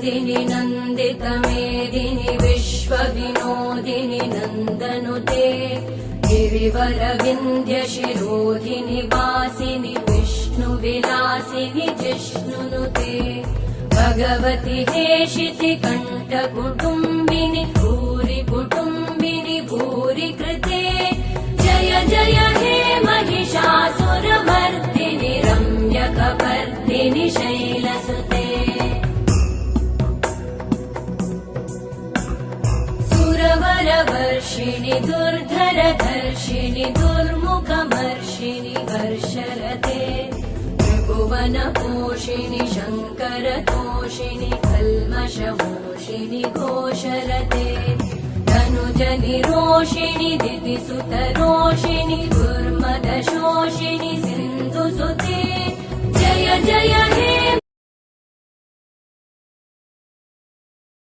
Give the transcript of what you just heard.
नन्दिनि नन्दितमेदिनि विश्वविनोदिनि नन्दनुते गिरिवरविन्ध्यशिरोधिनि वासिनि विष्णुविलासिनि जिष्णुनुते भगवति हेशिति कण्ठकुटुम्बिनि भूरि कुटुम्बिनि भूरि कृते जय जय हे महिषासुरमर्दिनि रम्यकपर्दिनि शैलसुते सुरवरवर्षिणि दुर्धरधर्षिणि दुर्मुखमर्षिणि वर्षरते त्रिभुवनपोषिणि शङ्करतोषिणि कल्मषमोषिणि घोषरते धनुजनिरोषिणि दितिसुतरोषिणि दुर्मदशोषिणि सिन्धुसुते जय जय हे